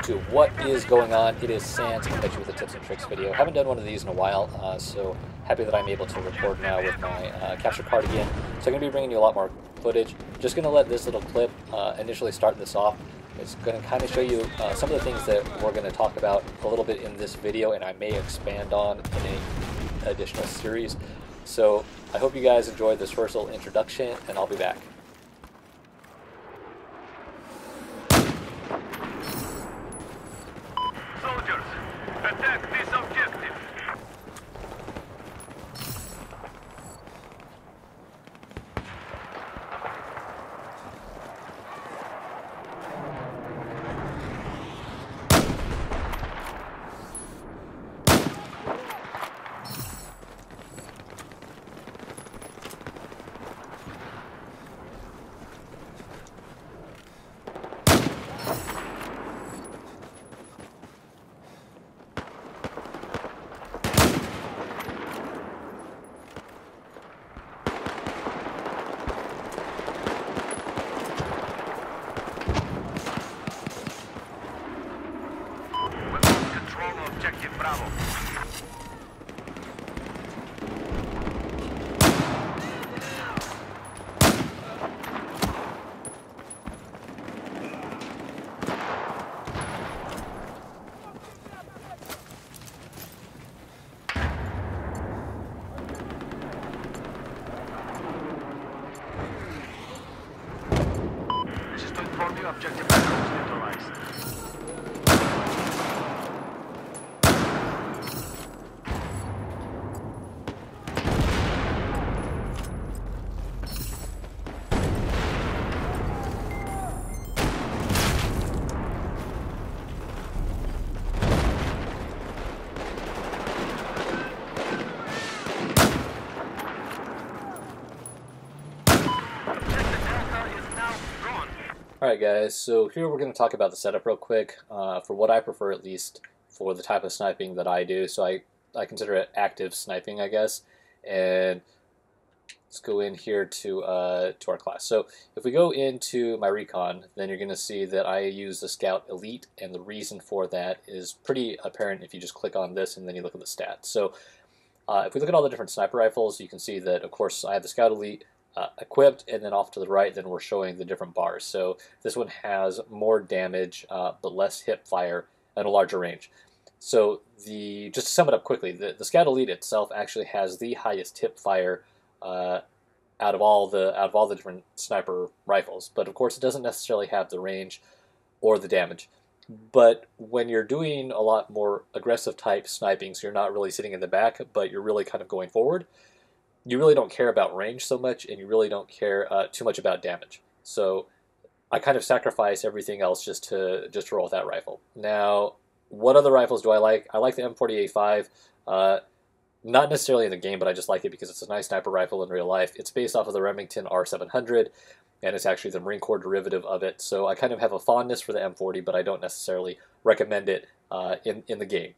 YouTube, what is going on? It is Sans coming at you with a tips and tricks video. Haven't done one of these in a while, so happy that I'm able to record now with my capture card again. So I'm going to be bringing you a lot more footage. Just going to let this little clip initially start this off. It's going to kind of show you some of the things that we're going to talk about a little bit in this video, and I may expand on in an additional series. So I hope you guys enjoyed this first little introduction, and I'll be back. Soldiers, attack this objective. Objective Bravo. This is to inform you objective Bravo is neutralized. Alright guys, so here we're going to talk about the setup real quick, for what I prefer at least for the type of sniping that I do. So I consider it active sniping, I guess, and let's go in here to our class. So if we go into my recon, then you're going to see that I use the Scout Elite, and the reason for that is pretty apparent if you just click on this and then you look at the stats. So if we look at all the different sniper rifles, you can see that of course I have the Scout Elite equipped, and then off to the right then we're showing the different bars. So this one has more damage but less hip fire and a larger range. So just to sum it up quickly, the Scout Elite itself actually has the highest hip fire out of all the different sniper rifles, but of course it doesn't necessarily have the range or the damage. But when you're doing a lot more aggressive type sniping, so you're not really sitting in the back but you're really kind of going forward, you really don't care about range so much, and you really don't care too much about damage. So I kind of sacrifice everything else just to roll with that rifle. Now, what other rifles do I like? I like the M40A5. Not necessarily in the game, but I just like it because it's a nice sniper rifle in real life. It's based off of the Remington R700, and it's actually the Marine Corps derivative of it. So I kind of have a fondness for the M40, but I don't necessarily recommend it in the game.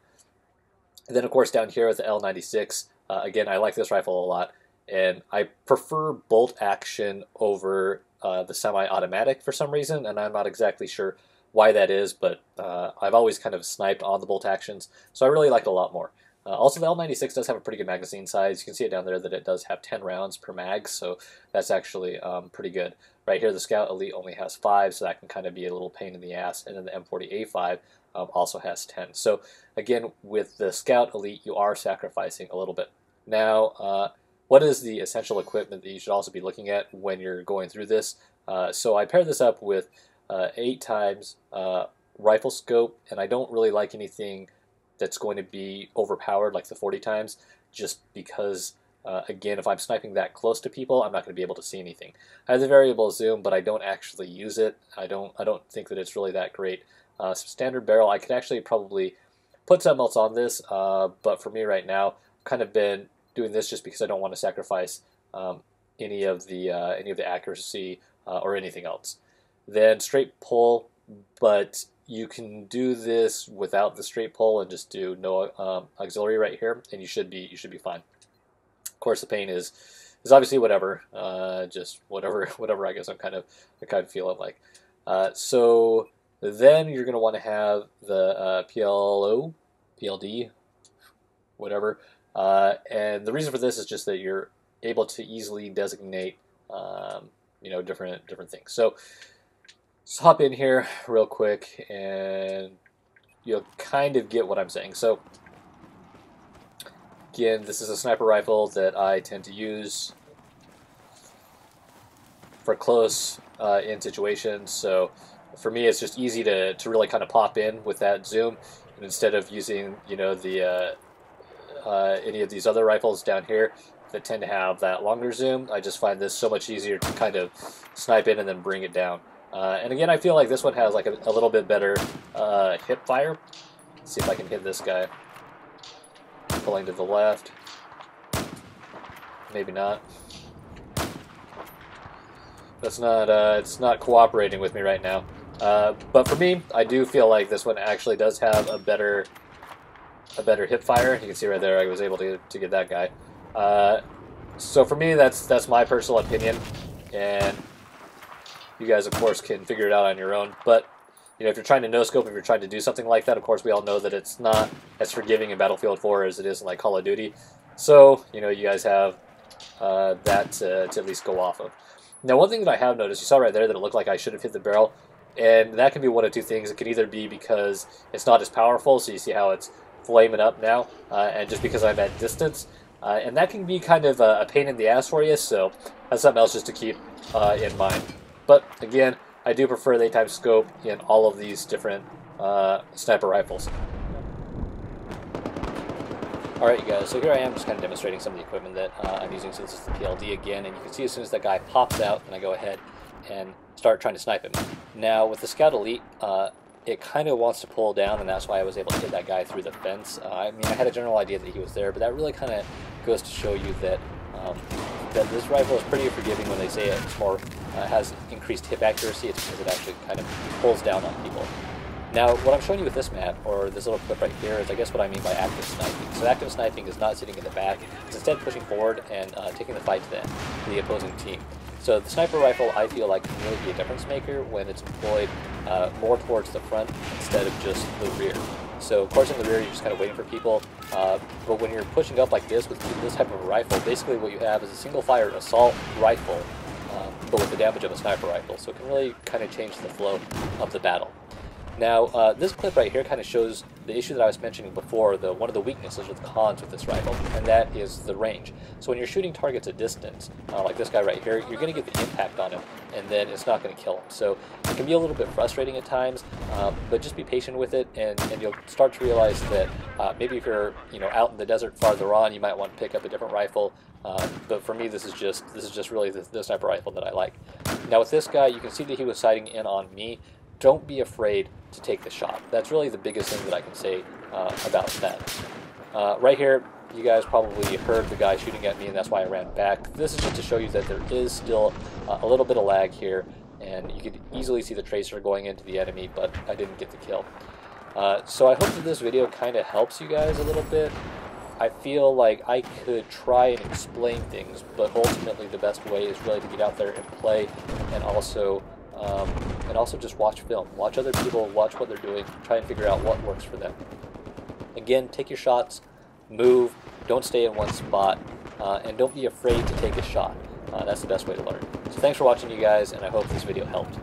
And then, of course, down here at the L96, again, I like this rifle a lot, and I prefer bolt action over the semi-automatic for some reason, and I'm not exactly sure why that is, but I've always kind of sniped on the bolt actions, so I really like it a lot more. Also, the L96 does have a pretty good magazine size. You can see it down there that it does have 10 rounds per mag, so that's actually pretty good. Right here, the Scout Elite only has 5, so that can kind of be a little pain in the ass, and then the M40A5 also has 10. So again, with the Scout Elite, you are sacrificing a little bit. Now, what is the essential equipment that you should also be looking at when you're going through this? So I paired this up with 8 times rifle scope, and I don't really like anything that's going to be overpowered like the 40 times, just because again, if I'm sniping that close to people, I'm not going to be able to see anything. I have the variable zoom, but I don't actually use it. I don't think that it's really that great. Standard barrel, I could actually probably put something else on this, but for me right now, I've kind of been doing this just because I don't want to sacrifice any of the accuracy or anything else. Then straight pull, but you can do this without the straight pull and just do no auxiliary right here, and you should be fine. Of course, the pain is obviously whatever, just whatever I guess I kind of feel it like. So Then you're going to want to have the PLD, whatever. And the reason for this is just that you're able to easily designate, different things. So let's hop in here real quick, and you'll kind of get what I'm saying. So again, this is a sniper rifle that I tend to use for close in situations. So for me, it's just easy to really kind of pop in with that zoom, and instead of using the any of these other rifles down here that tend to have that longer zoom, I just find this so much easier to kind of snipe in and then bring it down. And again, I feel like this one has like a little bit better hip fire. Let's see if I can hit this guy. Pulling to the left. Maybe not. That's not. It's not cooperating with me right now. But for me, I do feel like this one actually does have a better hip fire. You can see right there, I was able to get that guy. So for me, that's my personal opinion, and you guys, of course, can figure it out on your own. But if you're trying to no-scope, if you're trying to do something like that, of course, we all know that it's not as forgiving in Battlefield 4 as it is in like Call of Duty. So you guys have that to at least go off of. Now, one thing that I have noticed, you saw right there that it looked like I should have hit the barrel, and that can be one of two things. It could either be because it's not as powerful, so you see how it's flaming up now, and just because I'm at distance, and that can be kind of a pain in the ass for you, so that's something else just to keep in mind. But again, I do prefer the 8x scope in all of these different sniper rifles. Alright, you guys, so here I am just kind of demonstrating some of the equipment that I'm using. So this is the PLD again, and you can see as soon as that guy pops out, and I go ahead and start trying to snipe him. Now, with the Scout Elite, it kind of wants to pull down, and that's why I was able to hit that guy through the fence. I mean, I had a general idea that he was there, but that really kind of goes to show you that that this rifle is pretty forgiving when they say it's more has increased hip accuracy. It's because it actually kind of pulls down on people. Now, what I'm showing you with this map, or this little clip right here, is I guess what I mean by active sniping. So active sniping is not sitting in the back, it's instead pushing forward and taking the fight to the opposing team. So the sniper rifle, I feel like, can really be a difference maker when it's employed more towards the front instead of just the rear. So of course in the rear you're just kind of waiting for people, but when you're pushing up like this with this type of a rifle, basically what you have is a single fire assault rifle, but with the damage of a sniper rifle. So it can really kind of change the flow of the battle. Now, this clip right here kind of shows the issue that I was mentioning before, one of the weaknesses or the cons with this rifle, and that is the range. So when you're shooting targets at distance, like this guy right here, you're going to get the impact on him, and then it's not going to kill him. So it can be a little bit frustrating at times, but just be patient with it, and you'll start to realize that maybe if you're out in the desert farther on, you might want to pick up a different rifle. But for me, this is just really the sniper rifle that I like. Now with this guy, you can see that he was sighting in on me. Don't be afraid to take the shot. That's really the biggest thing that I can say about that. Right here, you guys probably heard the guy shooting at me, and that's why I ran back. This is just to show you that there is still a little bit of lag here, and you could easily see the tracer going into the enemy, but I didn't get the kill. So I hope that this video kind of helps you guys a little bit. I feel like I could try and explain things, but ultimately the best way is really to get out there and play, and also just watch film. Watch other people, watch what they're doing, try and figure out what works for them. Again, take your shots, move, don't stay in one spot, and don't be afraid to take a shot. That's the best way to learn. So thanks for watching, you guys, and I hope this video helped.